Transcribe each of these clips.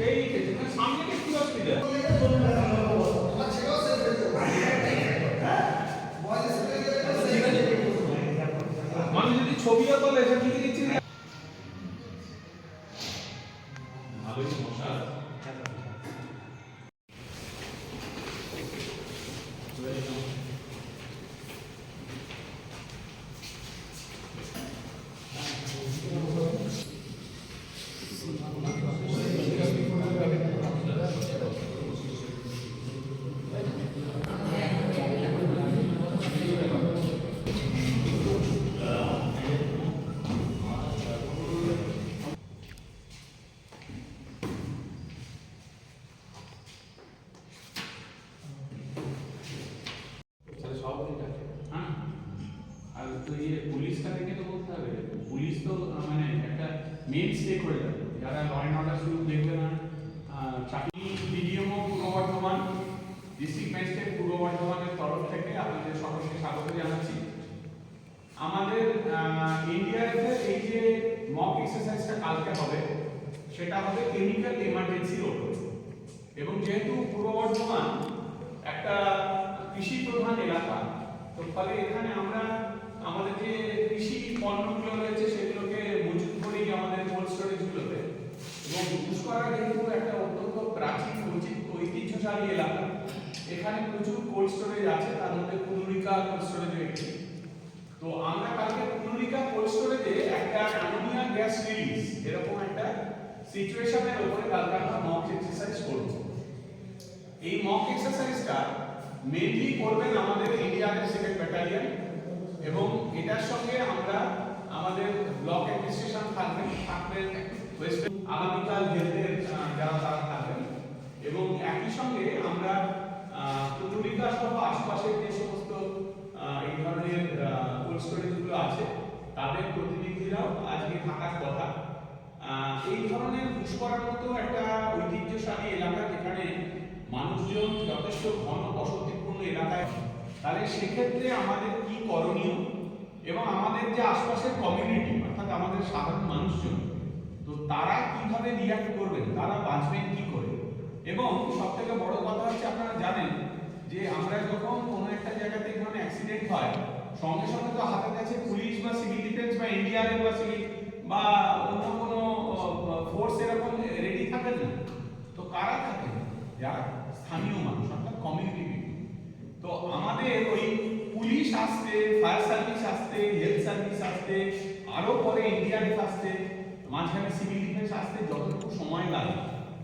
সামনে কি অসুবিধা? মানুষ যদি ছবিও তোলে সেটা ঠিক দিচ্ছি ভালোই সমস্যা। আর তো পুলিশটা থেকে তো বলতে হবে, পুলিশ তো মানে একটা মেন স্টেক হয়ে যাবে, যারা ল অ্যান্ড অর্ডার শুধু দেখবে না। চাকরি বিডিএমও পূর্ব বর্ধমান, ডিস্ট্রিক্ট ম্যাজিস্ট্রেট পূর্ব বর্ধমানের তরফ থেকে আপনাদের সকলকে স্বাগত জানাচ্ছি। আমাদের ইন্ডিয়াতে এই যে মক এক্সারসাইজটা কালকে হবে, সেটা হবে কেমিক্যাল এমার্জেন্সির ওপর। এবং যেহেতু পূর্ব বর্ধমান একটা কৃষি প্রধান এলাকা, তো ফলে এখানে আমরা আমাদের যে কৃষি পণ্যগুলো রয়েছে সেগুলোকে মজুত করি আমাদের কোল্ড স্টোরেজগুলোতে। এবং পুষ্করা যেহেতু একটা অত্যন্ত প্রাচীন ঐতিহ্যশালী এলাকা, এখানে প্রচুর কোল্ড স্টোরেজ আছে, তার মধ্যে কুনুরিকা কোল্ড স্টোরেজও একটি। তো আমরা কালকে কুনুরিকা কোল্ড স্টোরেজে একটা অ্যামোনিয়া গ্যাস রিলিজ এরকম একটা সিচুয়েশনের উপরে কালকে আমরা মক এক্সারসাইজ করব। এই মক এক্সারসাইজটা মেইনলি করবেন আমাদের ইন্ডিয়ান সেকেন্ড ব্যাটালিয়ন, এবং এটার সঙ্গে আমরা আমাদের ব্লক অ্যাডমিনিস্ট্রেশন থাকবেন ওয়েস্ট আগামীকাল হেলথের যারা তারা থাকবেন, এবং একই সঙ্গে আমরা কুনুরিকা সহ আশপাশের যে সমস্ত এই ধরনের কোল্ড স্টোরেজগুলো আছে তাদের প্রতিনিধিরাও আজকে থাকার কথা। এই ধরনের পুষ্করার মতো একটা ঐতিহ্যশালী এলাকা যেখানে মানুষজন যথেষ্ট ঘন বসতিপূর্ণ এলাকায়, তাহলে সেক্ষেত্রে আমাদের কি করণীয় এবং আমাদের যে আশপাশের কমিউনিটি অর্থাৎ আমাদের সাধারণ মানুষজন, তো তারা কিভাবে রিঅ্যাক্ট করবেন, তারা বাঁচবেন কি করে। এবং সব থেকে বড় কথা হচ্ছে আপনারা জানেন যে আমরা যখন কোনো একটা জায়গাতে কোনো অ্যাক্সিডেন্ট হয়, সঙ্গে সঙ্গে তো হাতের কাছে পুলিশ বা সিভিল ডিফেন্স বা এনডিআরএফ বা সিভিল বা অন্য কোনো ফোর্স এরকম রেডি থাকেন না। তো কারা থাকেন? যারা স্থানীয় মানুষ অর্থাৎ কমিউনিটি পিপল। তো আমাদের ওই পুলিশ আসতে, ফায়ার সার্ভিস আসতে, হেলথ সার্ভিস আসতে, আরো পরে এনডিআরএফ আসতে, মাঝখানে সিভিল ডিফেন্স আসতে যতটুকু সময় লাগে,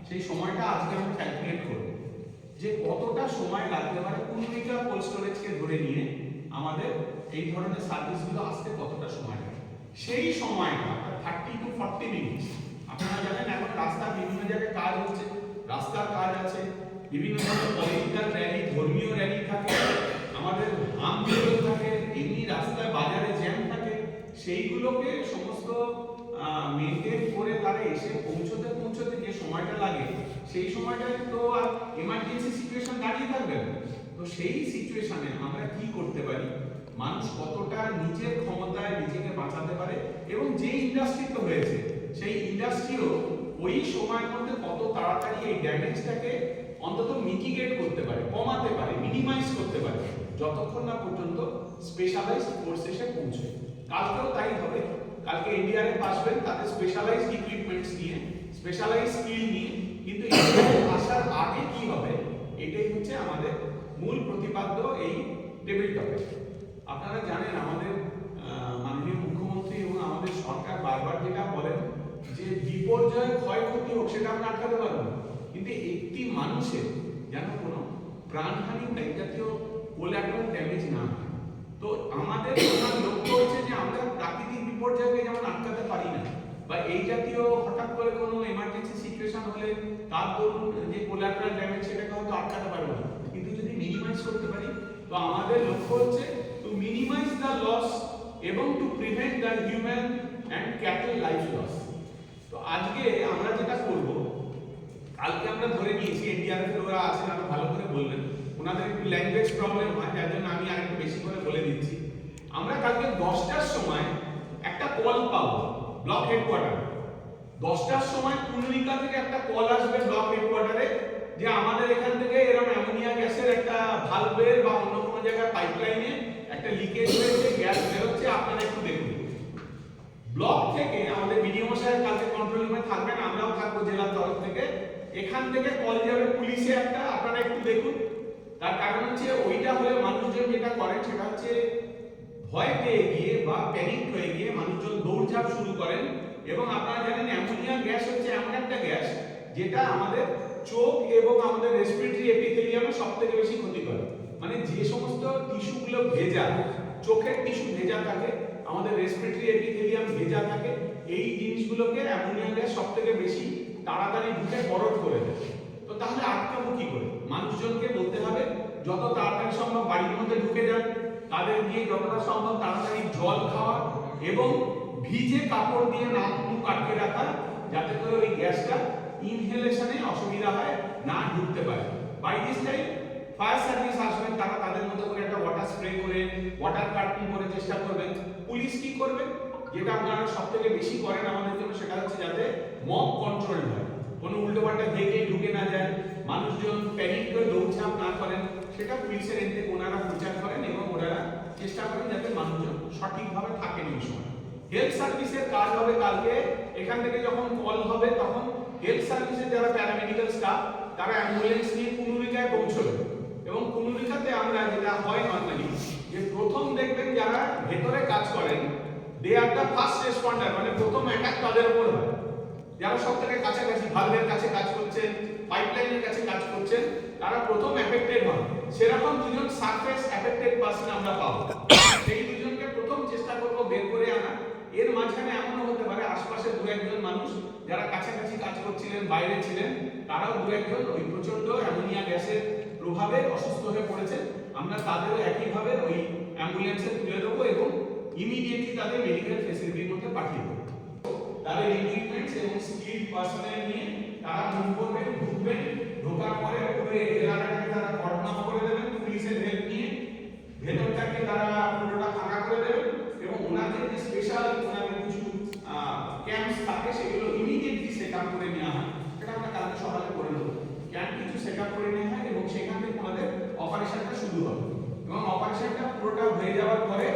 সেই সময়টা আজকে আমরা ক্যালকুলেট করব যে কতটা সময় লাগতে পারে কুনুরিকা কোল্ড স্টোরেজকে ধরে নিয়ে আমাদের এই ধরনের সার্ভিসগুলো আসতে কতটা সময় লাগে। সেই সময়টা 30 to 40 মিনিট। আপনারা জানেন এখন রাস্তার বিভিন্ন জায়গায় কাজ হচ্ছে, রাস্তার কাজ আছে, বিভিন্ন ধরনের পলিটিক্যাল র্যালি, ধর্মীয় র্যালি থাকে, আমাদের আন্দোলন থাকে, এমনি রাস্তায় বাজারে জ্যাম থাকে, সেইগুলোকে সমস্ত মেনটেন করে তারা এসে পৌঁছতে যে সময়টা লাগে, সেই সময়টায় তো আর এমার্জেন্সি সিচুয়েশন দাঁড়িয়ে থাকবে না। তো সেই সিচুয়েশনে আমরা কি করতে পারি, মানুষ কতটা নিজের ক্ষমতায় নিজেকে বাঁচাতে পারে, এবং যে ইন্ডাস্ট্রিতে হয়েছে সেই ইন্ডাস্ট্রিও ওই সময়ের মধ্যে কত তাড়াতাড়ি এই ড্যামেজটাকে অন্তত মিটিগেট করতে পারে, কমাতে পারে, মিনিমাইজ করতে পারে, যতক্ষণ না পর্যন্ত স্পেশালাইজড ফোর্স এসে পৌঁছয়। কালকেও তাই হবে। কালকে এনডিআরএফ আসবেন তাদের স্পেশালাইজড ইকুইপমেন্টস নিয়ে, স্পেশালাইজড স্কিল নিয়ে। কিন্তু এনডিআরএফ আসার আগে কি হবে, এটাই হচ্ছে আমাদের মূল প্রতিপাদ্য এই টেবিল টপিক। আপনারা জানেন আমাদের মাননীয় মুখ্যমন্ত্রী এবং আমাদের সরকার বারবার যেটা বলেন যে বিপর্যয় ক্ষয়ক্ষতি হোক সেটা আমরা আটকাতে পারবো, কিন্তু একটি মানুষের যেন কোনো প্রাণহানি বা এই জাতীয় কোলাটেরাল ড্যামেজ না হয়। তো আমাদের লক্ষ্য হচ্ছে যে আমরা প্রাকৃতিক বিপর্যয়কে যেমন আটকাতে পারি না, বা এই জাতীয় হঠাৎ করে কোনো এমার্জেন্সি সিচুয়েশন হলে তার দরুন যে কোলাটেরাল ড্যামেজ সেটাকে হয়তো আটকাতে পারবো না, কিন্তু যদি মিনিমাইজ করতে পারি, তো আমাদের লক্ষ্য হচ্ছে টু মিনিমাইজ দ্য লস এবং to prevent the human and cattle life loss. তো আজকে আমরা যেটা করব, কালকে আমরা ধরে নিয়েছি এনডিআরএফ এর ওরা আছেন, আরো ভালো করে বলবেন, ওনাদের একটু ল্যাঙ্গুয়েজ প্রবলেম হয়, যার জন্য আমি আরেকটু বেশি করে বলে দিচ্ছি। আমরা কালকে 10টার সময় একটা কল পাবো ব্লক হেডকোয়ার্টার, 10টার সময় কুনরিকা থেকে একটা কল আসবে ব্লক হেডকোয়ার্টারে যে আমাদের এখান থেকে এরকম অ্যামোনিয়া গ্যাসের একটা ভালভের বা অন্য কোনো জায়গায় পাইপলাইনে একটা লিকেজ হয়েছে, গ্যাস বের হচ্ছে, আপনারা একটু দেখুন। ব্লক থেকে আমাদের বিডিও মশাই কালকে কন্ট্রোল রুমে থাকবেন, আমরাও থাকবো জেলার তরফ থেকে, এখান থেকে কল যাবে পুলিশে একটা, আপনারা একটু দেখুন। তার কারণ হচ্ছে ওইটা হলে মানুষজন যেটা করেন সেটা হচ্ছে ভয় পেয়ে গিয়ে বা প্যানিক হয়ে গিয়ে মানুষজন দৌড়ঝাঁপ শুরু করেন। এবং আপনারা জানেন অ্যামোনিয়া গ্যাস হচ্ছে এমন একটা গ্যাস যেটা আমাদের চোখ এবং আমাদের রেসপিরেটরি এপিথেলিয়ামে সবথেকে বেশি ক্ষতি করে। মানে যে সমস্ত টিস্যুগুলো ভেজা, চোখের টিস্যু ভেজা থাকে, আমাদের রেসপিরেটরি এপিথেলিয়াম ভেজা থাকে, এই জিনিসগুলোকে অ্যামোনিয়া গ্যাস সবথেকে বেশি তাড়াতাড়ি ঢুকে বরফ করে দেয়। তো তাহলে আটকাবো কি করে? মানুষজনকে বলতে হবে যত তাড়াতাড়ি সম্ভব বাড়ির মধ্যে ঢুকে যান, তাদের গিয়ে যতটা সম্ভব তাড়াতাড়ি জল খাওয়া এবং ভিজে কাপড় দিয়ে নাক মুখ আটকে রাখা, যাতে করে ওই গ্যাসটা ইনহেলেশনে অসুবিধা হয়, না ঢুকতে পারে। By this time fire service আসবেন, তারা তাদের মধ্যে করে একটা ওয়াটার স্প্রে করে, ওয়াটার কার্টিং করে চেষ্টা করবেন। পুলিশ কি করবে? যেটা আপনারা সবথেকে বেশি করেন আমাদের জন্য, সেটা হচ্ছে যাতে মব কন্ট্রোল হয়, কোনো উল্টোপাল্টা দেখে ঢুকে না যায়, মানুষজন প্যানিক করে দৌড়ঝাঁপ না করেন, সেটা পুলিশের এতে ওনারা প্রচার করেন এবং ওনারা চেষ্টা করেন যাতে মানুষজন সঠিকভাবে থাকেন এই সময়। হেলথ সার্ভিসের কাজ হবে কালকে, এখান থেকে যখন কল হবে তখন হেলথ সার্ভিসের যারা প্যারামেডিক্যাল স্টাফ তারা অ্যাম্বুলেন্স নিয়ে কুনুরিকায় পৌঁছবে। এবং কুনুরিকাতে আমরা যেটা হয় নর্মালি যে প্রথম দেখবেন যারা ভেতরে কাজ করেন দে আর দ্য ফার্স্ট রেসপন্ডার, মানে প্রথম অ্যাটাক তাদের উপর হয়। যারা সব থেকে কাছাকাছি ভালভের কাছে কাজ করছেন, পাইপলাইনের কাছে কাজ করছেন, তারা প্রথম এফেক্টেড হন। সেরকম দুজন সারফেস এফেক্টেড পার্সন আমরা পাবো, সেই দুজনকে প্রথম চেষ্টা করব বের করে আনা। এর মাঝখানে এমনও হতে পারে আশপাশে দু একজন মানুষ যারা কাছাকাছি কাজ করছিলেন, বাইরে ছিলেন, তারাও দু একজন ওই প্রচন্ড অ্যামোনিয়া গ্যাসের প্রভাবে অসুস্থ হয়ে পড়েছেন। আমরা তাদেরও একইভাবে ওই অ্যাম্বুলেন্সে তুলে দেবো এবং ইমিডিয়েটলি তাদের মেডিকেল ফ্যাসিলিটির মধ্যে পাঠিয়ে দেবো। তাদের ইকুইপমেন্টস এবং স্কিল পার্সোনেল নিয়ে তারা মুভ করবেন, ঢুকবেন, ঢোকার পরে পুরো এলাকাটাকে তারা কর্ডন অফ করে দেবেন পুলিশের হেল্প নিয়ে, ভেতরটাকে তারা পুরোটা ফাঁকা করে দেবেন এবং ওনাদের যে স্পেশাল ওনাদের কিছু ক্যাম্পস থাকে সেগুলো ইমিডিয়েটলি সেট আপ করে নেওয়া হয়। সেটা আমরা কালকে সকালে করে নেব। ক্যাম্প কিছু সেট আপ করে নেওয়া হয় এবং সেখান থেকে আমাদের অপারেশনটা শুরু হবে এবং অপারেশনটা পুরোটা হয়ে যাওয়ার পরে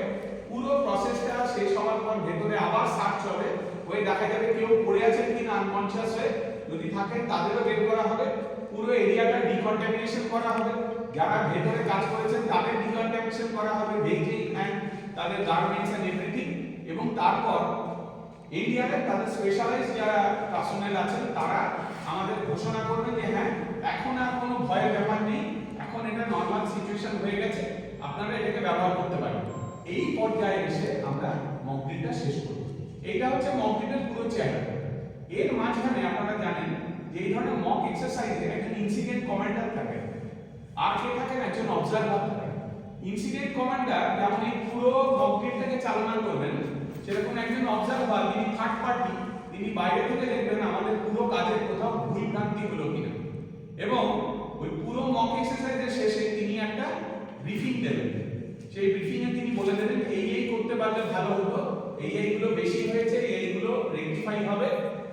পুরো প্রসেসটা শেষ হওয়ার পর ভেতরে আবার সার্চ হবে, ওই দেখা যাবে কেউ পড়ে আছেন কিনা আনকনশিয়াস হয়ে, যদি থাকেন তাদেরও বের করা হবে, পুরো এরিয়াটা ডিকন্টামিনেশন করা হবে, যারা ভেতরে কাজ করেছেন তাদের ডিকন্টামিনেশন করা হবে, বেজিং এন্ড তাদের গার্মেন্টস এন্ড এভরিথিং। এবং তারপর এরিয়াতে তাদের স্পেশালাইজড যারা পার্সোনেল আছেন তারা আমাদের ঘোষণা করবেন যে হ্যাঁ এখন আর কোনো ভয়ের ব্যাপার নেই, এখন এটা নরমাল সিচুয়েশন হয়ে গেছে, আপনারা এটাকে ব্যবহার করতে পারেন। এই পর্যায়ে এসে আমরা মক ড্রিলটা শেষ করব। এইটা হচ্ছে মক ড্রিলের পুরো চেহারা। এর মাঝখানে আপনারা জানেন যে এই ধরনের মক এক্সারসাইজে একজন ইনসিডেন্ট কমান্ডার থাকে, আর কে থাকেন একজন অবজারভার থাকে। ইনসিডেন্ট কমান্ডার যেমন এই পুরো মক ড্রিলটাকে চালনা করবেন, সেরকম একজন অবজারভার যিনি থার্ড পার্টি, তিনি বাইরে থেকে দেখবেন আমাদের পুরো কাজের কোথাও ভুল ভ্রান্তি হলো কিনা এবং ওই পুরো মক এক্সারসাইজের শেষে তিনি একটা ব্রিফিং দেবেন। সেই ব্রিফিং এ তিনি বলে দেবেন এই করতে পারলে ভালো হতো, এইগুলো বেশি হয়েছে, এইগুলো রেকটিফাই হবে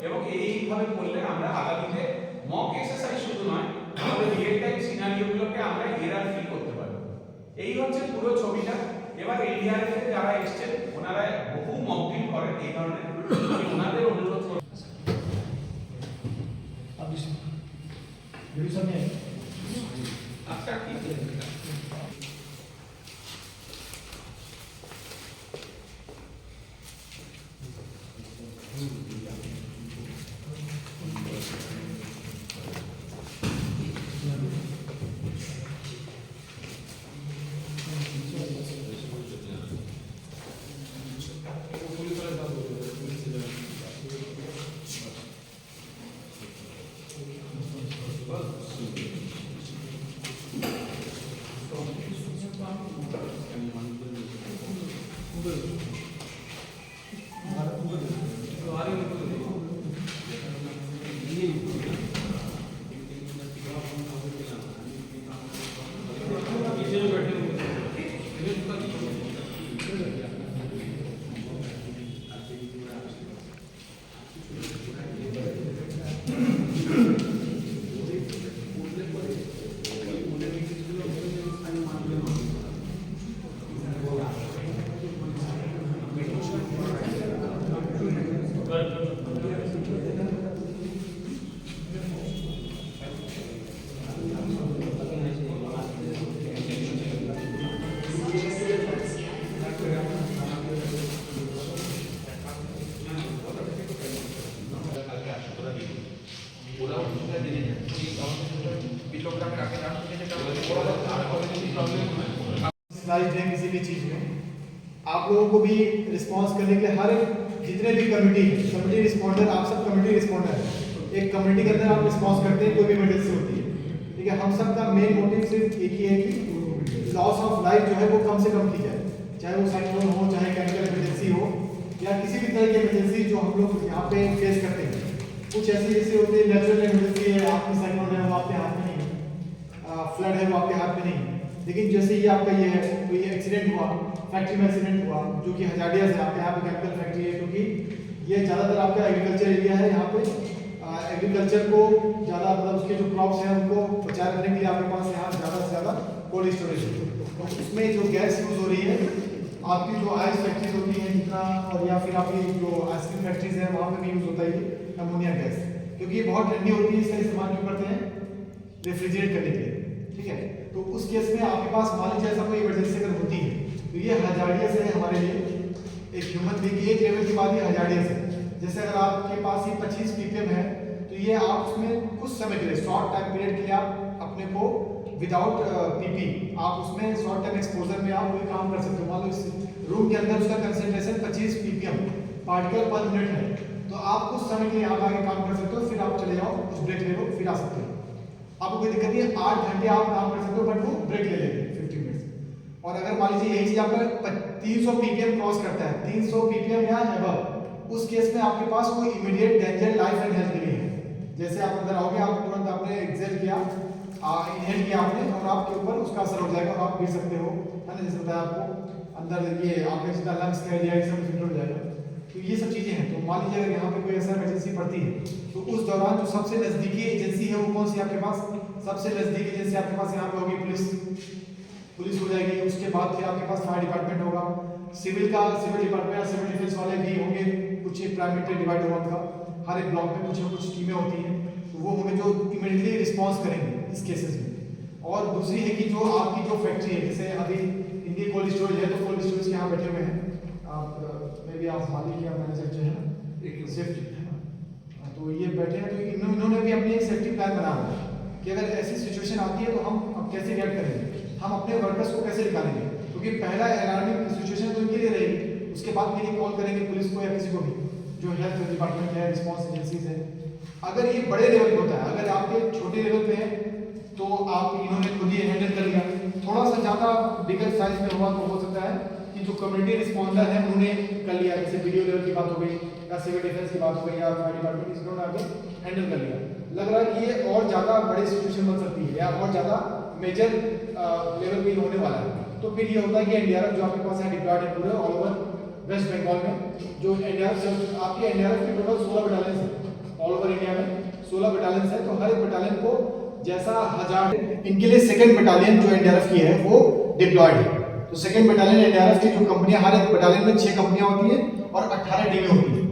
এবং এইভাবে করলে আমরা আগামীতে মক এক্সারসাইজ শুধু নয় আমাদের রিয়েল টাইম সিনারিওগুলোকে আমরা এরার ফ্রি করতে পারবো। এই হচ্ছে পুরো ছবিটা। এবার এনডিআরএফ এর যারা এসেছেন ওনারা বহু মক ড্রিল করেন এই ধরনের, ওনাদের অনুরোধ করব আচ্ছা ঠিক আছে। आप लोगों को भी रिस्पॉन्स करने के लिए हर जितने भी कम्युनिटी रिस्पॉन्डर, आप सब कम्युनिटी रिस्पॉन्डर है। एक कम्युनिटी के अंदर आप रिस्पॉन्स करते हैं कोई भी इमरजेंसी होती है, ठीक है। हम सब का मेन मोटिव सिर्फ एक ही है कि लॉस ऑफ लाइफ जो है वो कम से कम की जाए, चाहे वो साइक्लोन हो, चाहे केमिकल इमरजेंसी हो, या किसी भी तरह की इमरजेंसी जो हम लोग यहाँ पे फेस करते हैं। कुछ ऐसी जैसे होती है नेचुरल इमरजेंसी है, आपकी साइक्लोन है वो आपके हाथ में नहीं है, फ्लड है वो आपके हाथ में नहीं है। लेकिन जैसे ये आपका ये है, तो ये एक्सीडेंट हुआ, फैक्ट्री में एक्सीडेंट हुआ जो कि हजारिया से आपके यहाँ पे केमिकल फैक्ट्री है, क्योंकि ये ज़्यादातर आपका एग्रीकल्चर एरिया है। यहाँ पे एग्रीकल्चर को ज़्यादा मतलब उसके जो क्रॉप्स हैं उनको बचाए रखने के लिए आपके पास यहाँ ज़्यादा से ज़्यादा कोल्ड स्टोरेज है। तो उसमें जो गैस यूज़ हो रही है, आपकी जो आइस फैक्ट्रीज होती हैं जितना, और या फिर आपकी जो आइसक्रीम फैक्ट्रीज है वहाँ पे भी यूज़ होता है ये अमोनिया गैस, क्योंकि ये बहुत ठंडी होती है। इसका इस्तेमाल क्यों करते हैं? रेफ्रिजरेट करने के लिए, ठीक है। तो उस केस में आपके पास मान लीजिए ऐसा कोई इमरजेंसी अगर होती है, तो ये हजारिया से हमारे लिए एक ह्यूमन बीइंग एक लेवल की बात है हजारिया से। जैसे अगर आपके पास ये 25 ppm है, तो ये आप उसमें कुछ समय के लिए शॉर्ट टाइम पीरियड के लिए आप अपने को विदाउट पीपी आप उसमें शॉर्ट टाइम एक्सपोजर में आप कोई काम कर सकते हो। मान लो इस रूम के अंदर उसका कंसंट्रेशन 25 ppm पार्टिकल पर मिनट है, तो आप कुछ समय के लिए यहाँ आगे काम कर सकते हो, फिर आप चले जाओ, कुछ ब्रेक ले लो, फिर आ सकते हो। आपको कोई दिक्कत नहीं है, 8 घंटे आप काम कर सकते हो, बट वो ब्रेक ले लेंगे 50 मिनट्स। और अगर मान लीजिए यही चीज आपका 300 ppm क्रॉस करता है, 300 ppm या अबव, उस केस में आपके पास कोई immediate danger life and health के लिए है। जैसे आप अंदर आओगे, आप तुरंत आपने एक्सेल किया, इनहेल किया आपने, और आपके ऊपर उसका असर हो जाएगा और आप गिर सकते हो, है ना। जैसे बताया आपको अंदर ये आपका जितना लंग्स का एरिया सब फिल्टर हो जाएगा। तो ये सब चीजें हैं। तो मान लीजिए अगर यहाँ पे कोई ऐसा इमरजेंसी पड़ती है, तो उस दौरान जो सबसे नजदीकी एजेंसी है वो कौन सी आपके पास? सबसे नजदीकी एजेंसी आपके पास यहाँ पे होगी पुलिस हो जाएगी। उसके बाद फिर आपके पास फायर डिपार्टमेंट होगा, सिविल डिपार्टमेंट या सिविल डिफेंस वाले भी होंगे, कुछ प्राइवेट डिवाइड होगा उनका, हर एक ब्लॉक में कुछ ना कुछ टीमें होती हैं, तो वो होंगे जो इमीडिएटली रिस्पॉन्स करेंगे इस केसेस में। और दूसरी है कि जो आपकी जो फैक्ट्री है, जैसे अभी इंडिया कोल्ड स्टोरेज है, तो कोल्ड स्टोरेज के यहाँ बैठे हुए हैं आप, मे बी आप मालिक या मैनेजर जो है ना, एक सेफ्टी है ना, तो ये बैठे हैं। तो इन्होंने भी अपनी एक सेफ्टी प्लान बना हुआ है कि अगर ऐसी सिचुएशन आती है तो हम अब कैसे रिएक्ट करेंगे, हम अपने वर्कर्स को कैसे निकालेंगे, क्योंकि पहला अलार्मिंग सिचुएशन तो इनके लिए रहेगी, उसके बाद फिर कॉल करेंगे पुलिस को या किसी को भी, जो हेल्थ डिपार्टमेंट है, रिस्पॉन्स एजेंसीज है। अगर ये बड़े लेवल पे होता है, अगर आपके छोटे लेवल पे है तो आप इन्होंने खुद ही हैंडल कर लिया। थोड़ा सा ज़्यादा बिगर साइज में हुआ तो हो सकता है कि जो कम्युनिटी रिस्पॉन्डर है उन्होंने कर लिया, जैसे वीडियो लेवल की बात हो गई या सिविल डिफेंस की बात हो गई या फायर डिपार्टमेंट, इसको आगे हैंडल कर लिया। लग रहा है कि ये और ज़्यादा बड़ी सिचुएशन बन सकती है या और ज़्यादा मेजर लेवल पे होने वाला है। तो फिर ये होता है कि एनडीआरएफ जो आपके पास है डिप्लॉयड है पूरे ऑल ओवर वेस्ट बंगाल में, जो एनडीआरएफ आपके एनडीआरएफ के टोटल 16 बटालियन है ऑल ओवर इंडिया में, 16 बटालियन है। तो हर एक बटालियन को जैसा 1000, इनके लिए सेकंड बटालियन जो एनडीआरएफ की है वो डिप्लॉयड है। तो सेकंड बटालियन एनडीआरएफ की जो कंपनियां, हर एक बटालियन में 6 कंपनियां होती हैं और 18 टीमें होती हैं।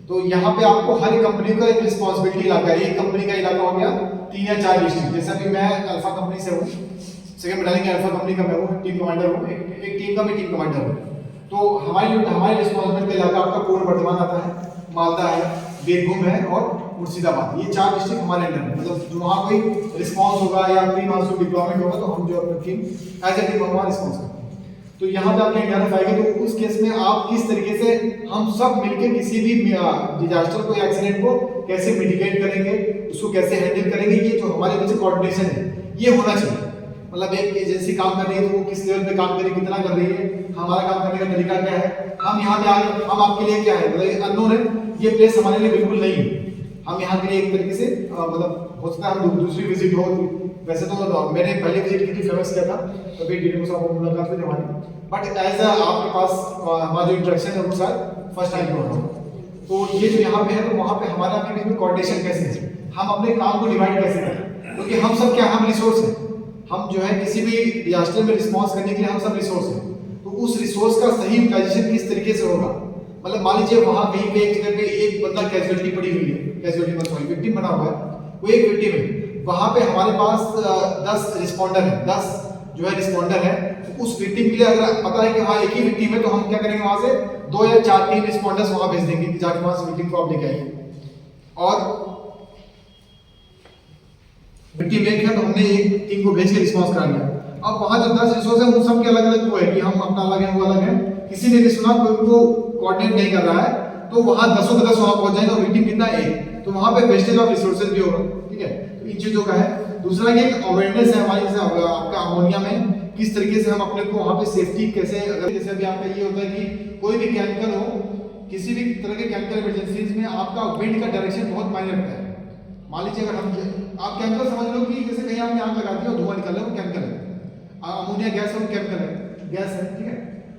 तो यहाँ पे आपको हर एक कंपनी का एक रिस्पॉन्सिबिलिटी इलाका है। एक कंपनी का इलाका हो गया 3 या 4 डिस्ट्रिक्ट, जैसा कि मैं अल्फा कंपनी से हूँ, सेकंड बटालियन के अल्फा कंपनी का मैं हूँ, टीम कमांडर हूँ, एक टीम का मैं टीम कमांडर हूँ। तो हमारे रिस्पॉन्सिबिलिटी का इलाका आपका पूर्व वर्धमान आता है, मालदा है, बीरभूम है और मुर्शिदाबाद। ये 4 डिस्ट्रिक्ट हमारे अंडर में, मतलब जो वहाँ कोई रिस्पॉन्स होगा या प्री मानसून डिप्लॉयमेंट होगा तो हम जो अपनी टीम एज ए टीम वहाँ रिस्पॉन्स करते हैं। तो यहाँ पे आपने एनडीआरएफ आएगी, तो उस केस में आप किस तरीके से हम सब मिलकर किसी भी डिजास्टर को या एक्सीडेंट को कैसे मिटिगेट करेंगे, उसको कैसे हैंडल करेंगे, ये जो हमारे बीच कोऑर्डिनेशन है ये होना चाहिए। मतलब एक एजेंसी काम कर रही है तो वो किस लेवल पे काम कर रही है, कितना कर रही है, हमारा काम करने का तरीका क्या है, हम यहाँ पे आए, हम आपके लिए क्या है, मतलब अननोन है, ये प्लेस हमारे लिए बिल्कुल नहीं है। हम यहाँ के लिए एक तरीके से मतलब हो सकता है हम दूसरी विजिट हो, वैसे तो मैंने पहले विजिट की थी, फेमस किया था, तो फिर डीडी साहब को मुलाकात हुई हमारी, बट एज आपके पास हमारा जो इंटरेक्शन है वो शायद फर्स्ट टाइम हो रहा है। तो ये जो यहाँ पे है, तो वहाँ पे हमारे आपके बीच में कोऑर्डिनेशन कैसे है, हम अपने काम को डिवाइड कैसे करें, क्योंकि हम सब क्या, हम रिसोर्स हैं, हम जो है किसी भी डिजास्टर में रिस्पॉन्स करने के लिए हम सब रिसोर्स हैं। तो उस रिसोर्स का सही यूटिलाइजेशन किस तरीके से होगा, मतलब मान लीजिए वहाँ कहीं पे एक जगह पे एक बंदा कैजुअलिटी पड़ी हुई है, कैजुअलिटी सॉरी विक्टिम बना हुआ है, वो एक विक्टिम है, वहाँ पे हमारे पास 10 रिस्पॉन्डर है, 10 जो है रिस्पॉन्डर है। तो उस विक्टिम के लिए अगर पता है कि वहाँ एक ही विक्टिम है, तो हम क्या करेंगे, वहाँ से 2 या 4 3 रिस्पॉन्डर्स वहाँ भेज देंगे कि जाके वहाँ से विक्टिम को आप लेके आइए। और विक्टिम एक है तो हमने एक टीम को भेज के रिस्पॉन्स करा लिया। अब वहाँ जो 10 रिसोर्स है उन सब के अलग अलग वो है कि हम अपना अलग है वो अलग है, किसी ने नहीं सुना, कोई उनको कोऑर्डिनेट नहीं कर रहा है, तो वहां 10 के 10 वहां पहुंच जाएंगे और विक्टिम कितना है, तो वहां पे वेस्टेज ऑफ रिसोर्सेज भी होगा। ठीक है, तो इन चीजों का है। दूसरा ये अवेयरनेस है हमारी, जैसे आपका अमोनिया में किस तरीके से हम अपने को वहां पे सेफ्टी कैसे, अगर जैसे अभी आपका ये होता है कि कोई भी केमिकल हो, किसी भी तरह के केमिकल इमरजेंसीज में आपका विंड का डायरेक्शन बहुत मायने रखता है। मान लीजिए अगर हम आप केमिकल समझ लो कि जैसे कहीं आपने आग लगा दी और धुआं निकल रहा है, वो केमिकल है। अमोनिया गैस है, वो केमिकल है, गैस है। ठीक है,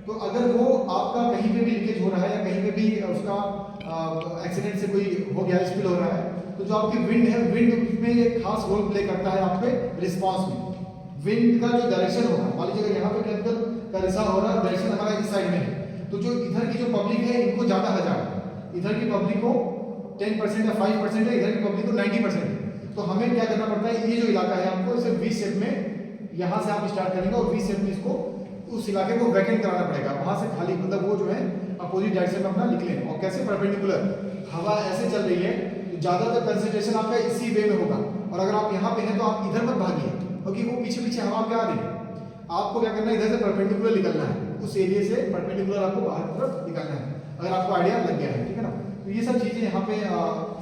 तो अगर वो आपका कहीं पे भी लीकेज हो रहा है या कहीं पे भी उसका एक्सीडेंट से कोई हो गया, स्पिल हो रहा है, तो जो आपकी विंड है, विंड में एक खास रोल प्ले करता है आपके रिस्पांस में। विंड का जो डायरेक्शन होगा, मान लीजिए अगर यहाँ पे केमिकल का रिसाव हो रहा है, डायरेक्शन हमारा इस साइड में है, तो जो इधर की जो पब्लिक है इनको ज्यादा हजार है, इधर की पब्लिक को 10% या 5% है, इधर की पब्लिक को 90% है। तो हमें क्या करना पड़ता है, ये जो इलाका है आपको इसे वी शेप में यहाँ से आप स्टार्ट करेंगे और वी शेप में इसको उस इलाके को वैकेंट कराना पड़ेगा, वहां से खाली, मतलब वो जो है अपोजिट डायरेक्शन में अपना निकले। और कैसे, परपेंडिकुलर, हवा ऐसे चल रही है तो ज्यादातर कंसंट्रेशन आपका इसी वे में होगा। और अगर आप यहाँ पे हैं तो आप इधर मत भागिए, क्योंकि वो पीछे पीछे हवा क्या आ रही है, आपको क्या करना है, इधर से परपेंडिकुलर निकलना है, उस एरिया से परपेंडिकुलर आपको बाहर की तरफ निकलना है। अगर आपको आइडिया लग गया है, ठीक है ना। तो ये सब चीजें यहाँ पे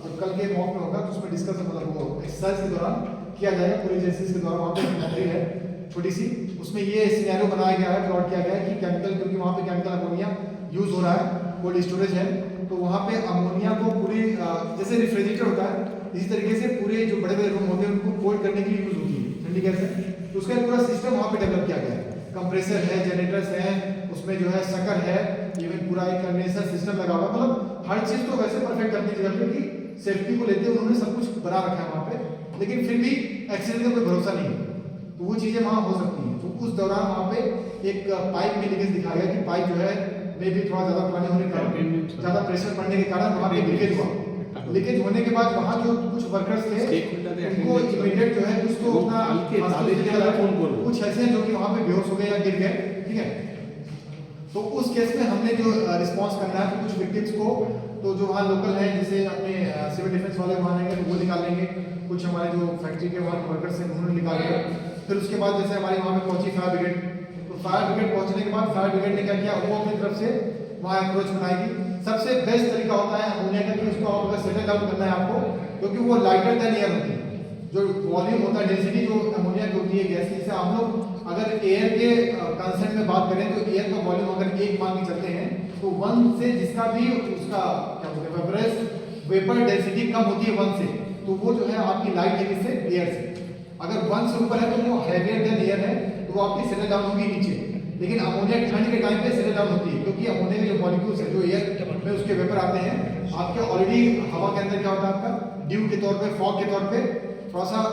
जब कल के मॉक में होगा तो उसमें डिस्कस, मतलब वो एक्सरसाइज के दौरान किया जाएगा, पूरे एक्सरसाइज के दौरान। वहाँ पे मटेरियल है छोटी सी, उसमें ये सिनेरियो बनाया गया है, प्लॉट किया गया है कि केमिकल, क्योंकि वहाँ पे केमिकल अमोनिया यूज हो रहा है, कोल्ड स्टोरेज है, तो वहाँ पे अमोनिया को पूरी जैसे रेफ्रिजरेटर होता है, इसी तरीके से पूरे जो बड़े बड़े रूम होते हैं उनको कोल्ड करने के लिए यूज होती है ठंडी गैस है। तो उसका पूरा सिस्टम वहाँ पे डेवलप किया गया है, कंप्रेसर है, जनरेटर्स है, उसमें जो है शकर है, इवन पूरा एक कंडेंसर सिस्टम लगा हुआ, मतलब हर चीज तो वैसे परफेक्ट करनी जगह पे कि सेफ्टी को लेते उन्होंने सब कुछ बना रखा है वहाँ पे, लेकिन फिर भी एक्सीडेंट का कोई भरोसा नहीं है, तो वो चीजें वहाँ हो सकती हैं। तो उस दौरान वहाँ पे एक पाइप में लीकेज दिखाया गया कि पाइप जो है में भी थोड़ा ज्यादा पानी होने के कारण, ज्यादा प्रेशर पड़ने के कारण वहाँ पे लीकेज हुआ। लीकेज होने के बाद वहाँ जो कुछ वर्कर्स थे उनको इमीडिएट जो है कुछ तो अपना कुछ ऐसे हैं जो कि वहाँ पे बेहोश हो गए या गिर गए। ठीक है, तो उस केस में हमने जो रिस्पांस करना है, तो कुछ विक्टिम्स को तो जो वहाँ लोकल हैं, जैसे अपने सिविल डिफेंस वाले वहाँ आएंगे तो वो निकाल लेंगे, कुछ हमारे जो फैक्ट्री के वहाँ के वर्कर्स हैं उन्होंने निकालेंगे। फिर उसके बाद जैसे हमारी वहाँ पे पहुंची फायर ब्रिगेड, तो फायर ब्रिगेड पहुंचने के बाद फायर ब्रिगेड ने क्या किया, वो अपनी तरफ से वहाँ अप्रोच बनाएगी। सबसे बेस्ट तरीका होता है अमोनिया का कि उसको अगर सेटल डाउन करना है आपको, क्योंकि वो लाइटर देन एयर होती है, जो वॉल्यूम होता है, डेंसिटी जो अमोनिया की होती है गैस की, जैसे हम लोग अगर एयर के कंसेंट में बात करें तो एयर का वॉल्यूम अगर 1 मान के चलते हैं तो 1 से जिसका भी उसका क्या बोलते हैं वेपरस वेपर डेंसिटी कम होती है 1 से, तो वो जो है आपकी लाइट है किससे, एयर से। अगर 1 से ऊपर है तो वो हैवियर देन एयर है, तो वो आपकी सेटल डाउन होगी नीचे। लेकिन अमोनिया ठंड के टाइम पे सेटल डाउन होती है, क्योंकि अमोनिया के जो मॉलिक्यूल्स है जो एयर में उसके वेपर आते हैं, आपके ऑलरेडी हवा के अंदर क्या होता है, आपका ड्यू के तौर पे, फॉग के तौर पे थोड़ा सा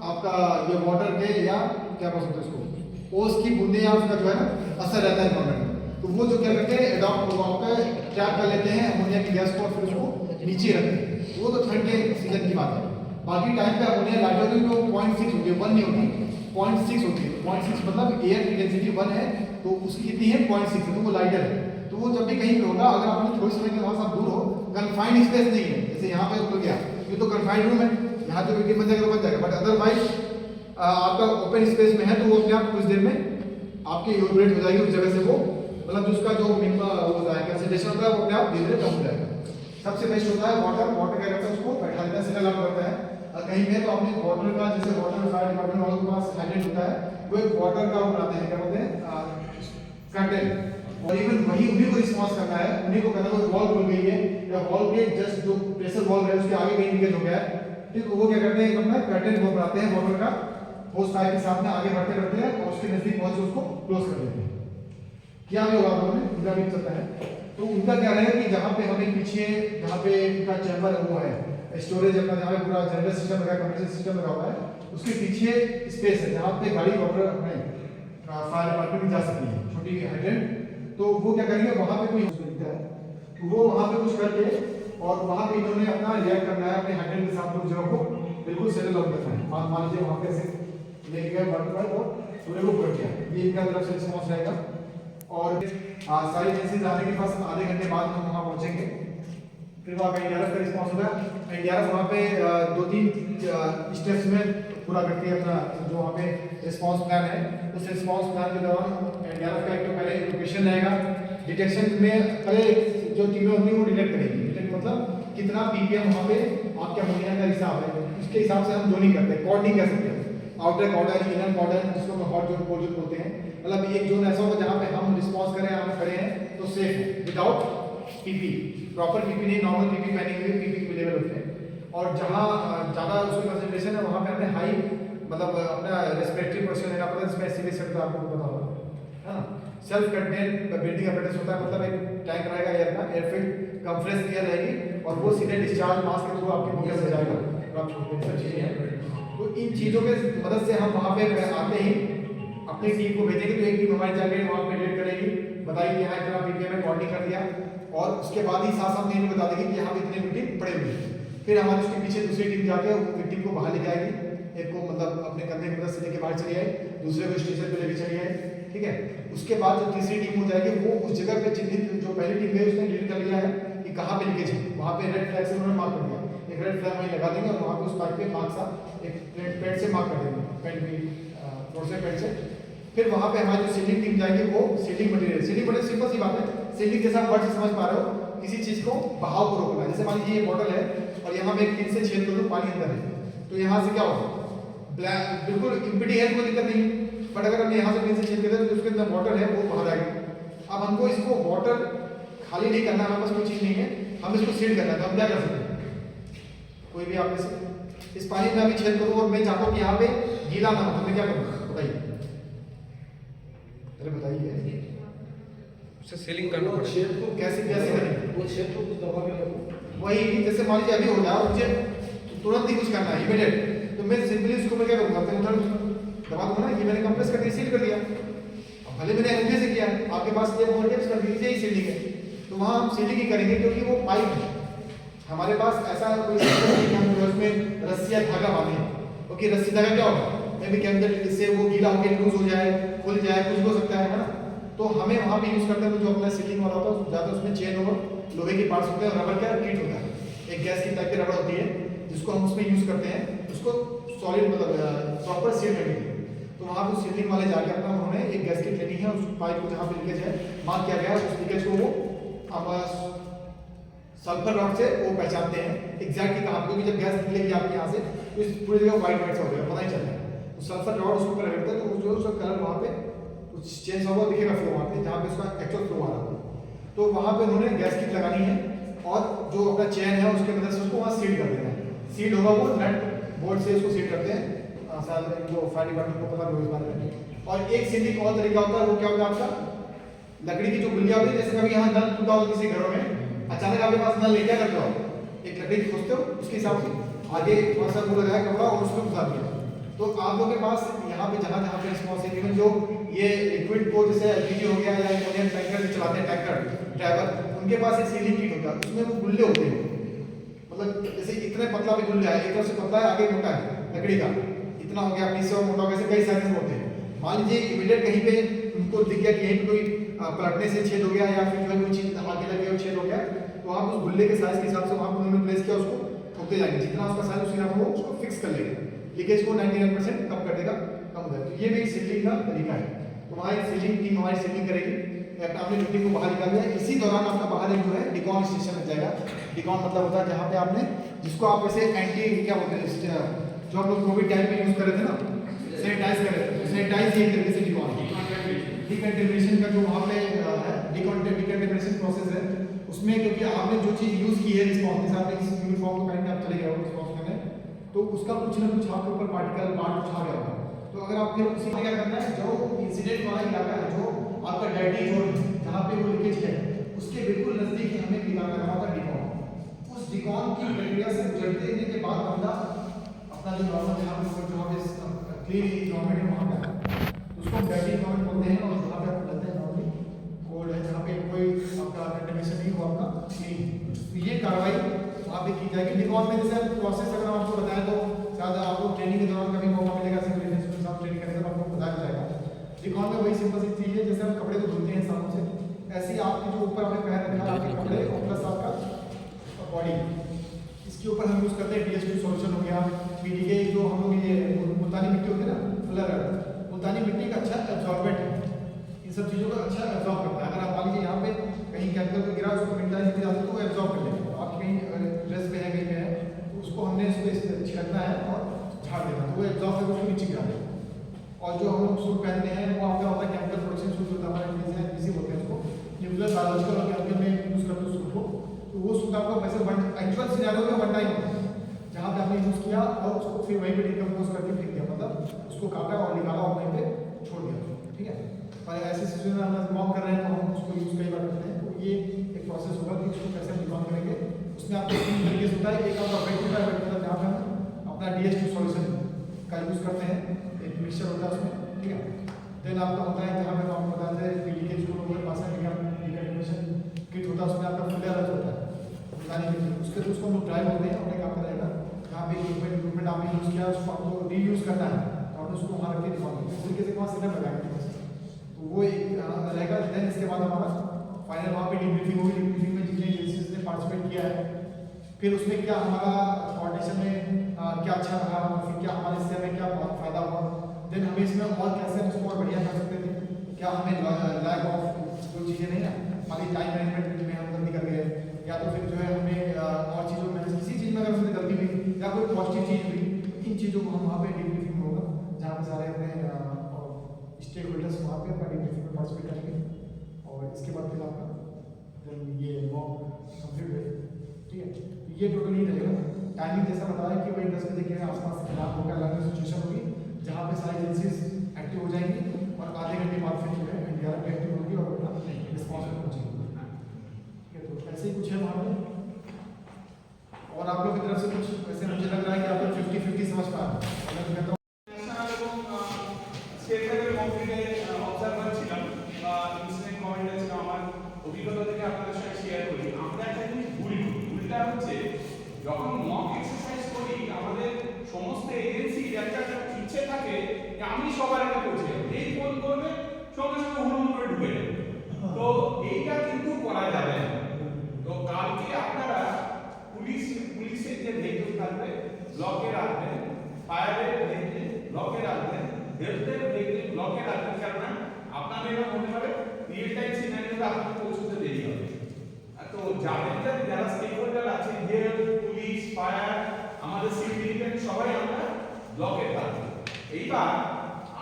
आपका ये वाटर के या क्या बोल सकते हैं उसको, ओस की बूंदे या उसका जो है ना असर रहता है एनवायरमेंट में, तो वो जो क्या करते हैं एडॉप्ट होकर ट्रैप कर लेते हैं अमोनिया की गैस को और फिर उसको नीचे रखते हैं। वो तो ठंड के सीजन की बात है। बाकी टाइम पे अमोनिया लाइट होती है तो 0.6 होती है, 1 नहीं होती, 0.6 होती है। 0.6 मतलब एयर की डेंसिटी 1 है तो उसकी कितनी है, 0.6 है, तो वो लाइटर है। तो वो जब भी कहीं पे होगा, अगर आपने थोड़ी समय के वहाँ से दूर हो, कन्फाइंड स्पेस नहीं है, जैसे यहाँ पे हो गया, ये तो कन्फाइंड रूम है, यहाँ जो विक्टिम बन जाएगा तो बन जाएगा, बट अदरवाइज आपका ओपन स्पेस में है तो वो अपने आप कुछ देर में आपके इवोपरेट हो जाएगी उस जगह से, वो मतलब उसका जो मिनिमम हो जाएगा कंसंट्रेशन होता है वो अपने आप धीरे धीरे कम हो जाएगा। सबसे बेस्ट होता है वाटर, वाटर क्या करता है उसको बैठा देता है, सेटल आउट करता है। कहीं पे तो आपने वाटर का, जैसे वाटर फायर डिपार्टमेंट वालों के पास हाइड्रेंट होता है, वो एक वाटर का बनाते हैं, क्या बोलते हैं कर्टेन, और इवन वही उन्हीं को रिस्पांस करना है, उन्हीं को करना है। वॉल खुल गई है या वॉल के जस्ट जो प्रेशर वॉल है उसके आगे कहीं लीकेज हो गया है, ठीक, वो क्या करते हैं अपना कर्टेन वो बनाते हैं वाटर का, होस पाइप के साथ में आगे बढ़ते बढ़ते हैं और उसके नजदीक पहुंच उसको क्लोज कर देते हैं। क्या भी होगा आपको में उनका भी चलता है, तो उनका क्या रहेगा कि जहाँ पे हमें पीछे जहाँ पे उनका चैम्बर वो है, स्टोरेज अपना जहाँ पे पूरा जनरल सिस्टम लगा, कंप्रेसर सिस्टम लगा हुआ है, उसके पीछे स्पेस है जहाँ पे गाड़ी वाटर अपने फायर डिपार्टमेंट जा सकती है, छोटी हाइड्रेंट। तो वो क्या करेंगे, वहाँ पे कोई दिखता है तो वो वहाँ पे कुछ करके और वहाँ पे इन्होंने अपना रिएक्ट करना है, अपने हाइड्रेंट के साथ उस जगह को बिल्कुल सेटल आउट करना है। मान लीजिए वहाँ पे ऐसे लेके गए वाटर पाइप और पूरे को कर दिया, ये इनका तरफ से रिस्पॉन्स रहेगा। और सारी एजेंसीज आने के पास आधे घंटे बाद हम वहाँ पहुँचेंगे, फिर वहाँ का एनडीआरएफ का रिस्पॉन्स होगा। एनडीआरएफ वहाँ पे 2-3 स्टेप्स में पूरा करके अपना जो वहाँ पे रिस्पॉन्स प्लान है, उस रिस्पॉन्स प्लान के दौरान एनडीआरएफ का एक तो पहले लोकेशन रहेगा, डिटेक्शन में पहले जो टीमें होती हैं वो डिटेक्ट करेगी। डिटेक्ट मतलब कितना पीपीएम वहाँ पे आपके अमोनिया का हिसाब है, उसके हिसाब से हम जोनिंग करते हैं, कॉर्डिंग कह सकते हैं। आउटर कॉर्डर, इनर कॉर्डर, जिसको हम हॉट जोन, कोल्ड जोन बोलते हैं। मतलब एक जोन ऐसा होगा जहाँ पे हम रिस्पॉन्स करें, हम खड़े हैं तो सेफ है विदाउट पीपी, प्रॉपर पीपी नहीं, नॉर्मल पीपी पहने हुए पीपी के लेवल होते हैं। और जहाँ ज़्यादा उसकी कंसंट्रेशन है वहाँ पे हमें हाई मतलब अपना रेस्पिरेटरी पोजिशन लेना पड़ता है, जिसमें सीधे शब्द आपको पता होगा, है ना। सेल्फ कंटेंट ब्रीथिंग apparatus होता है, मतलब एक टैंक रहेगा एयर का, एयर फिल्ड कंप्रेस एयर रहेगी और वो सीधे डिस्चार्ज मास्क के थ्रू आपके मुंह में जाएगा और आप छोड़ते हैं चीज़ें हैं। तो इन चीज़ों के मदद से हम वहाँ पे आते ही अपनी टीम को भेजेंगे, तो एक टीम हमारी जाके वहाँ पे रेड करेगी, बताइए यहाँ इतना पीपीएम में कॉर्डिंग कर दिया, और उसके बाद ही साथ साथ टीम बता देगी कि यहाँ पे इतने विक्टिम पड़े हुए हैं। फिर हमारे उसके पीछे दूसरी टीम जाके विक्टिम को बाहर लेके आएगी, एक को मतलब अपने कंधे की मदद से लेके बाहर चली आए, दूसरे को स्टेशन पे लेके चली आए, ठीक है। उसके बाद जो तीसरी टीम हो जाएगी वो उस जगह पे चिन्हित, जो पहली टीम है उसने लीड कर लिया है कि कहाँ पे लीकेज है, वहाँ पे रेड फ्लैग से उन्होंने मार्क कर दिया, एक रेड फ्लैग वहीं लगा देंगे और वहाँ पे उस पाइप पे मार्क सा एक पेंट से मार्क कर देंगे, पेंट भी थोड़ा से पेंट से। फिर वहाँ पे हमारी जो सीलिंग टीम जाएगी वो सीलिंग मटेरियल सिंपल सी बात है, सीलिंग जैसा आप वर्ड से समझ पा रहे हो, किसी चीज़ को बहाव को रोकना। जैसे मान लीजिए ये बॉटल है और यहाँ पे एक पिन से छेद कर दूँ, पानी अंदर है, तो यहाँ से क्या होगा, ब्लैक बिल्कुल इम्पिडी है, कोई दिक्कत नहीं। बट अगर हमने यहाँ से पिन से छेद कर दिया तो उसके अंदर वाटर है वो बाहर आएगी। अब हमको इसको वाटर खाली नहीं करना, हमारे पास कोई चीज़ नहीं है, हम इसको सील करना है, तो हम क्या कर सकते हैं, कोई भी आप में से इस पानी में अभी छेद करूँ और मैं चाहता हूँ कि यहाँ पे गीला ना हो, तो मैं क्या करूँगा बताइए, अरे बताइए, उसे सीलिंग करना पड़ेगा। छेद को कैसे कैसे करेंगे, वो छेद को कुछ दबा के रखो, वही जैसे मान लीजिए अभी हो जाए और मुझे तुरंत ही कुछ करना है इमीडिएट, तो मैं सिंपली इसको मैं क्या करूँगा, उधर दबा दूंगा ना, ये मैंने कंप्रेस करके सील कर दिया, अब भले मैंने अंगूठे से किया है, आपके पास ये वोल्टेज कर दीजिए ही सीलिंग है, तो वहाँ हम सीलिंग ही करेंगे क्योंकि वो पाइप है, हमारे पास ऐसा कोई सिस्टम नहीं कि हम उसमें रस्सी या धागा बांधे, क्योंकि रस्सी धागा क्या होगा, मे भी के अंदर इससे वो गीला होकर लूज हो जाए, खुल जाए, कुछ हो सकता है ना। तो हमें वहाँ पे यूज़ करते हैं जो अपना सीलिंग वाला होता है, ज़्यादा उसमें चेन और लोहे के पार्ट्स होते हैं और रबर का किट होता है, एक गैस की टाइप की रबर होती है जिसको हम उसमें यूज़ करते हैं, उसको सॉलिड मतलब प्रॉपर सील करने के लिए। तो वहाँ पे सीलिंग वाले जाके अपना उन्होंने एक गैस की ट्रेनिंग है, उस पाइप को जहाँ पे लीकेज है मार्क किया गया है, उस लीकेज को वो सल्फर रॉड से वो पहचानते हैं एग्जैक्टली कहाँ पे, क्योंकि जब गैस निकलेगी आपके यहाँ से तो इस पूरी जगह व्हाइट व्हाइट सा हो जाएगा, पता ही चलता है। तो सल्फर रॉड उसको ऊपर रखते हैं तो जो उसका कलर वहाँ पे कुछ चेंज होगा दिखेगा फ्लो वहाँ पे, जहाँ पे उसका एक्चुअल फ्लो आ रहा है। तो वहाँ पे उन्होंने गैस किट लगानी है और जो अपना चेन है उसके मदद से उसको वहाँ सील कर देना है, सील होगा वो नट बोल्ट से उसको सील करते हैं, शायद वो फायर डिपार्टमेंट को पता नहीं इस बारे में। और एक सीलिंग और तरीका होता है, वो क्या होता है आपका लकड़ी की जो गुलिया होती है, जैसे कभी यहाँ नल टूटा हो किसी घरों में, अचानक आपके पास नल ले क्या करते हो, एक लकड़ी खोजते हो, उसके हिसाब से आगे थोड़ा सा वो लगाया कपड़ा और उसमें घुसा दिया। तो आप लोगों के पास यहाँ पे जहाँ जहाँ पे रिस्पॉन्स है, इवन जो ये लिक्विड को जैसे एलपीजी हो गया या अमोनियम टैंकर जो चलाते हैं टैंकर ड्राइवर, उनके पास एक सीलिंग किट होता है, उसमें वो गुल्ले होते हैं, मतलब जैसे इतने पतला भी गुल्ला है, एक तरफ से पतला है आगे मोटा है लकड़ी का, इतना हो गया पीछे और मोटा हो गया, ऐसे कई साइजेस होते हैं। मान लीजिए इमीडिएट कहीं पे उनको दिख गया कि यहीं पे कोई पलटने से छेद हो गया या फिर जो है कोई चीज आगे लगे और छेद हो गया, तो आप उस गुल्ले के साइज के हिसाब से वहाँ पर उन्होंने प्लेस किया, उसको ठोकते जाएंगे, जितना उसका साइज उसी हिसाब से वो उसको फिक्स कर लेगा, लीकेज को 99% कम कर देगा, कम हो जाएगा। तो ये भी एक सीलिंग का तरीका है। तो वहाँ एक सीलिंग टीम हमारी सीलिंग करेगी, आपने मिट्टी को बाहर निकाल दिया, इसी दौरान आपका बाहर एक जो है डिकॉन स्टेशन लग जाएगा। डिकॉन मतलब होता है जहाँ पे आपने जिसको आप वैसे एंटी क्या बोलते हैं, जो हम लोग कोविड टाइम में यूज कर रहे थे ना, सैनिटाइज कर रहे थे, सैनिटाइज एक तरीके से डिकॉन डिकंटेमिनेशन का जो वहाँ पे है डिकंटेमिनेशन प्रोसेस है, उसमें क्योंकि आपने जो चीज़ यूज़ की है रिस्पॉन्स के साथ, इस यूनिफॉर्म को पहन के आप चले गए हो रिस्पॉन्स करने, तो उसका कुछ ना कुछ आपके ऊपर पार्टिकल पार्ट कुछ आ गया होगा। तो अगर आप फिर उसी में क्या करना है, जो इंसिडेंट वाला इलाका है, जो आपका डर्टी जोन जहाँ पे वो लीकेज है, उसके बिल्कुल नजदीक ही हमें लगाना होगा डिकॉन। उस डिकॉन की प्रक्रिया से गुजरते रहने के बाद बंदा अपना जो नॉर्मल जहाँ पे क्लीन इन्वायरमेंट है वहाँ पे उसको डर्टी इन्वायरमेंट बोलते हैं, और जहाँ पे आप लगते हैं नॉर्मली कोल्ड है, जहाँ पे कोई आपका कंटेमिनेशन नहीं हुआ आपका क्लीन, तो ये कार्रवाई वहाँ पे की जाएगी। डिकॉन में जैसे प्रोसेस अगर आपको बताया तो शायद आपको ट्रेनिंग के दौरान कभी मौका मिलेगा ट्रेनिंग करने का, आपको बताया जाएगा। डिकॉन में वही सिंपल सी चीज़ है, जैसे हम कपड़े को धुलते हैं साबुन से, ऐसे ही आपके जो ऊपर आपने पहन रखा है आपके कपड़े और प्लस आपका बॉडी, इसके ऊपर हम यूज़ करते हैं DH2 सॉल्यूशन हो गया, PDK जो हम लोग ये मुल्तानी मिट्टी होती है ना, मुल्तानी मिट्टी का अच्छा एब्जॉर्बेंट है, इन सब चीज़ों को अच्छा एब्जॉर्ब करता है। अगर आप मान लीजिए यहाँ पे कहीं केमिकल को गिरा उसको मिटाने की जाती है तो वो एब्जॉर्ब कर लेगा। तो आप कहीं ड्रेस पे है कहीं पे है तो उसको हमने इसको छिड़कना है और झाड़ देना तो वो एब्जॉर्ब करके उसको नीचे गिरा देगा। और जो हम लोग सूट पहनते हैं वो आपका होता है केमिकल प्रोटेक्शन सूट होता है, हमारे इसी बोलते हैं उसको न्यूक्लियर बायोलॉजिकल और केमिकल में यूज़ करते हैं सूट को। तो वो सूट आपका वैसे एक्चुअल सिनेरियो में वन टाइम होता है जहाँ पे आपने यूज़ किया और उसको फिर वहीं पे डिकम्पोज करके फेंक दिया, मतलब उसको काटा और निकाला और वहीं पे छोड़ दिया, ठीक है। और ऐसे सिचुएशन में हम रिमॉव कर रहे हैं तो हम उसको यूज़ कई बार करते हैं। तो ये एक प्रोसेस होगा कि उसको कैसे रिमॉव करेंगे। उसमें आपको तीन तरीके से होता है। एक आपका वेट होता है, वेट मतलब जहाँ पे हम अपना DS2 सॉल्यूशन का यूज़ करते हैं, एक मिक्सचर होता है उसमें, ठीक है। देन आपका होता है जहाँ पे हम आपको बताते हैं PDK जो लोग पास है डिकम्पोजिशन किट होता है, उसमें आपका फुल अलग होता है बताने के लिए। उसके तो उसको हम लोग ड्राई बोलते हैं, अपने काम का रहेगा जहाँ पे इक्विपमेंट आपने यूज़ किया उसको आपको रीयूज़ करना है तो आपने उसको वहाँ रख के रिमॉव करना है। इस तरीके से वहाँ सेटअप लगाएंगे तो वो एक रहेगा। देन इसके बाद हमारा फाइनल वहाँ पे डिब्रीफिंग होगी। डिब्रीफिंग में जितने एजेंसीज ने पार्टिसिपेट किया है फिर उसमें क्या हमारा कोऑर्डिनेशन में क्या अच्छा रहा, फिर क्या हमारे इससे हमें क्या बहुत फायदा हुआ, देन हमें इसमें और कैसे हम इसको और बढ़िया कर सकते थे, क्या हमें लैक ऑफ कोई चीज़ें नहीं है, हमारी टाइम मैनेजमेंट में हम गलती कर गए या तो फिर जो है हमें और चीज़ों में किसी चीज़ में अगर हमने गलती हुई या कोई पॉजिटिव चीज़ हुई, इन चीज़ों को हम वहाँ पे डिब्रीफिंग होगा जहाँ पे सारे अपने स्टेक होल्डर्स वहाँ पे अपना डिब्रीफिंग में पार्टिसिपेट करेंगे। और इसके बाद फिर आपका ये मॉक कंप्लीट हुए, ठीक है। ये टोटली रहेगा। टाइमिंग जैसा बताया कि वही 10 बजे के आसपास खराब होगा, अलग सिचुएशन होगी जहाँ पे सारी एजेंसीज एक्टिव हो जाएंगी और आधे घंटे बाद फिर जो है इंडिया एक्टिव होगी और अपना रिस्पॉन्स में पहुँचेगी, ठीक है। तो ऐसे ही कुछ है वहाँ पे। और आप लोग की तरफ से कुछ वैसे मुझे लग रहा है कि आप लोग 50-50 समझ पा रहे हैं। অভিজ্ঞতা থেকে আপনাদের সাথে শেয়ার করি। আমরা একটা জিনিস ভুল করি, ভুলটা হচ্ছে যখন মক এক্সারসাইজ করি আমাদের সমস্ত এজেন্সির একটা ইচ্ছে থাকে যে আমি সবার আগে পৌঁছে যাবো, এই ফোন করবে সঙ্গে সঙ্গে হুড়ুম করে ঢুকে যাবে। তো এইটা কিন্তু করা যাবে না। তো কালকে আপনারা পুলিশের যে ভেহিকল থাকবে ব্লকে রাখবেন, ফায়ারের ভেহিকল ব্লকে রাখবেন, হেলথের ভেহিকল ব্লকে রাখবেন, কারণ আপনাদের এটা মনে হবে রিয়েল টাইম সিনারিওতে আপনাদের পৌঁছতে দেরি হবে। তো যাদের যারা স্টেক হোল্ডার আছে, হেলথ, পুলিশ, ফায়ার, আমাদের সিভিল ডিফেন্স সবাই আমরা ব্লকে থাকবো। এইবার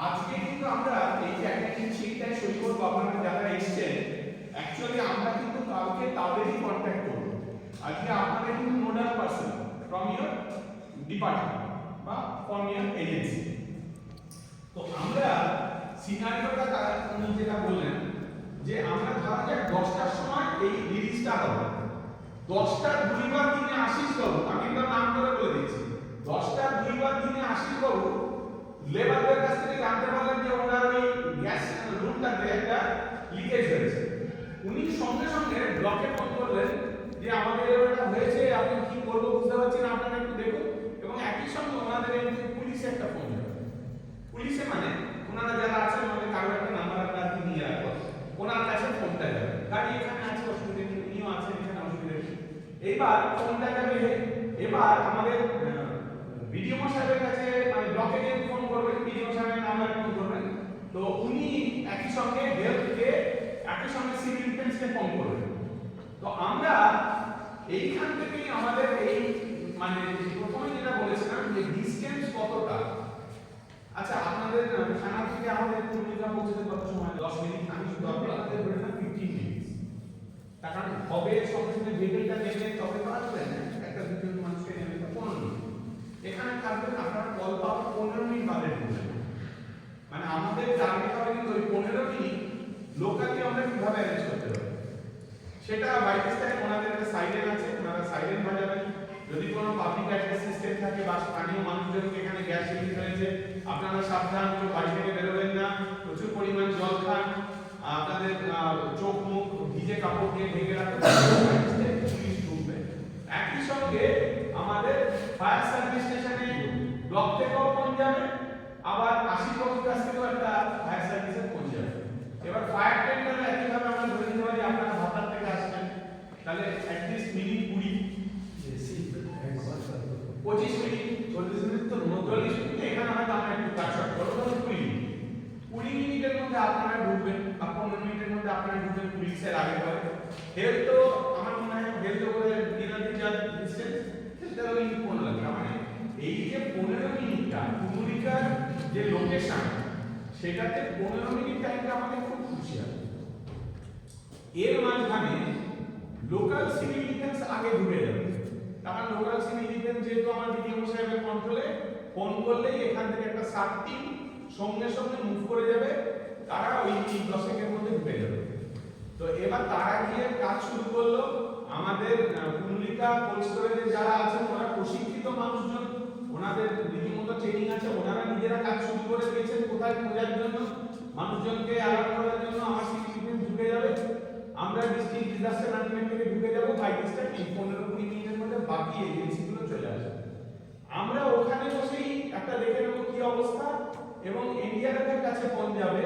আজকে কিন্তু আমরা এই যে অ্যাটেন্ডেন্স শিটটাই সই করবো, আপনারা যারা এসেছেন অ্যাকচুয়ালি আমরা কিন্তু কালকে তাদেরই কন্ট্যাক্ট করবো। আজকে আপনাদের কিন্তু nodal person from your department বা ফ্রম ইয়োর এজেন্সি। তো আমরা সিনারিওটা উনি যেটা বললেন যে আমরা ধরা যাক 10টার সময় এই রিলিজটা হবে, 10টার 2 বার দিনে আশিস বাবু, আমি তার নাম করে বলে দিচ্ছি, 10টার 2 বার দিনে আশিস বাবু লেবারদের কাছ থেকে জানতে পারলেন যে ওনার ওই গ্যাস রুমটাতে একটা লিকেজ হয়েছে। উনি সঙ্গে সঙ্গে ব্লকে ফোন করলেন যে আমাদের এটা হয়েছে, আপনি কি করবো বুঝতে পারছি না, আপনারা একটু দেখুন। এবং একই সঙ্গে ওনাদের পুলিশে একটা ফোন যাবে, পুলিশে মানে ওনারা যারা আছেন আমাদের কারো একটা নাম্বার আপনারা নিয়ে রাখবেন, ওনার কাছে ফোনটা যাবে, গাড়ি এখানে আছে অসুবিধা নেই, উনিও আছেন এখানে অসুবিধা নেই। এইবার ফোনটা যাবে, এবার আমাদের বিডিও সাহেবের কাছে মানে ব্লকে গিয়ে ফোন করবেন, বিডিও সাহেবের নাম্বারে ফোন করবেন। তো উনি একই সঙ্গে হেলথকে একই সঙ্গে সিভিল ডিফেন্সকে ফোন করবেন। তো আমরা এইখান থেকেই আমাদের এই মানে প্রথমে যেটা বলেছিলাম যে ডিসটেন্স কতটা। আচ্ছা আপনাদের থানা থেকে আমাদের পূর্ণিকা পৌঁছতে কত সময়? 10 মিনিট। আমি শুধু আপনাদের বলে না 15 মিনিট। তার কারণ হবে সঙ্গে সঙ্গে ভেহিকলটা নেমে তবে তো আসবেন না, একটা দুজন মানুষকে নেমে তো 15 মিনিট এখানে থাকবেন। আপনার কল পাওয়ার 15 মিনিট বাদে ঢুকবেন। মানে আমাদের টার্গেট হবে কিন্তু ওই 15 মিনিট লোকালি আমরা কিভাবে অ্যারেঞ্জ করতে পারি সেটা বাইরে থেকে ওনাদের একটা সাইরেন আছে, ওনারা সাইরেন বাজাবেন। যদি কোনো পাবলিক অ্যাক্সেস সিস্টেম থাকে বা স্থানীয় মানুষজন এখানে গ্যাস সিলিন্ডার হয়েছে, আপনারা সাবধান, কেউ বাড়ি থেকে বেরোবেন না, প্রচুর পরিমাণ জল খান, আপনাদের চোখ মুখ ভিজে কাপড় দিয়ে ঢেকে রাখবেন, পুলিশ ঢুকবে। একই সঙ্গে আমাদের ফায়ার সার্ভিস স্টেশনে ব্লক থেকেও ফোন যাবে, আবার আশীর্বাদের কাছ থেকেও একটা ফায়ার সার্ভিসের ফোন যাবে। এবার ফায়ার টেন্ডারে একইভাবে আমরা ধরে নিতে পারি আপনারা ভাতার থেকে আসছেন, তাহলে অ্যাটলিস্ট মিনিট 20 25 মিনিট 40 মিনিট তো 40 মিনিট এখানে হয়তো আমরা একটু কাজ করবো, 20 মিনিটের মধ্যে আপনারা ঢুকবেন। পুলিশের আগে পরে হেলথ তো আমার মনে হয় হেলথ ওপরে দিনাদি যা ডিসটেন্স সেটা ওই 15 লাগে মানে এই যে 15 মিনিটটা কুমুরিকার যে লোকেশন সেটাতে 15 মিনিট টাইমটা আমাদের খুব ক্রুশিয়াল। এর মাঝখানে লোকাল সিভিল ডিফেন্স আগে ঢুকে যাবে, কারণ লোকাল সিভিল ডিফেন্স যেহেতু আমার ডিএম সাহেবের কন্ট্রোলে, ফোন করলেই এখান থেকে একটা সাব টিম সঙ্গে সঙ্গে মুভ করে যাবে, তারা ওই 10 মধ্যে ঢুকে যাবে। তো এবার তারা গিয়ে কাজ শুরু করলো। আমাদের কুমুলিকা কোল্ড স্টোরেজে যারা আছেন ওরা প্রশিক্ষিত মানুষজন, ওনাদের রীতিমতো ট্রেনিং আছে, ওনারা নিজেরা কাজ শুরু করে দিয়েছেন কোথায় খোঁজার জন্য, মানুষজনকে অ্যালার্ট করার জন্য আমার সিভিল ডিফেন্স ঢুকে যাবে। আমরা ডিস্ট্রিক্ট ডিজাস্টার ম্যানেজমেন্ট থেকে ঢুকে যাবো 5 এই 15-20 মিনিটের মধ্যে, বাকি এজেন্সিগুলো চলে আসবে। আমরা ওখানে বসেই একটা দেখে নেবো কি অবস্থা, এবং এনডিআরএফ এর কাছে ফোন যাবে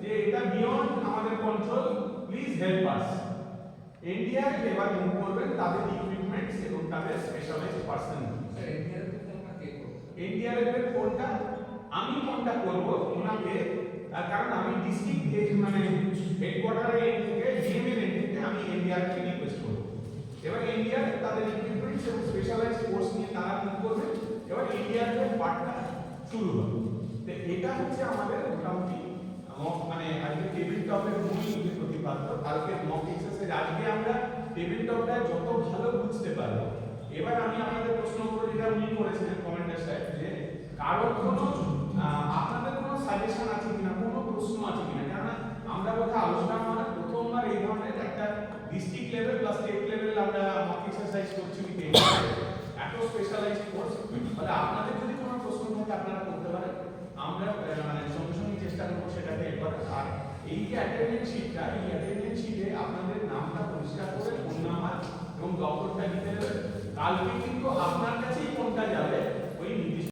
যে এটা বিয়ন্ড আমাদের control, please help us. NDRF এবার মুভ করবেন তাদের ইকুইপমেন্টস এবং তাদের স্পেশালাইজড পার্সন। এনডিআরএফ এর ফোনটা আমি ফোনটা করব ওনাকে, কারণ আমি ডিস্ট্রিক্ট মানে হেডকোয়ার্টারে থেকে ডিএমএর এন্ড থেকে আমি এনডিআরএফ কে রিকোয়েস্ট করব। এবার এনডিআরএফ তাদের ইকুইপমেন্টস এবং স্পেশালাইজড ফোর্স নিয়ে তারা মুভ করবে, এবার এনডিআরএফ এর পার্টটা শুরু হবে। তো এটা হচ্ছে আমাদের মোটামুটি মানে আজকে টেবিল টপের মূল যে প্রতিপাদ্য, কালকে মক এক্সারসাইজ। আজকে আমরা টেবিল টপটা যত ভালো বুঝতে পারবো। এবার আমি আপনাদের প্রশ্ন করব, যেটা উনি করেছিলেন কমেন্টের সাইড, যে কারোর কোনো আপনাদের কোনো সাজেশন আছে কিনা, কোনো প্রশ্ন আছে কিনা, কারণ আমরা কোথাও আলোচনা মানে প্রথমবার এই ধরনের একটা district level plus state level আমরা মক এক্সারসাইজ করছি, এত স্পেশালাইজড কোর্স। তাহলে আপনাদের যদি কোনো প্রশ্ন থাকে আপনারা করতে পারেন, আমরা মানে সঙ্গে সঙ্গে চেষ্টা করবো সেটাকে একবার। আর এই যে অ্যাটেন্ডেন্স শিটটা, এই অ্যাটেন্ডেন্স শিটে আপনাদের নামটা পরিষ্কার করে ফোন নাম্বার এবং দপ্তরটা লিখে দেবেন। কালকে কিন্তু আপনার কাছেই ফোনটা যাবে ওই নির্দিষ্ট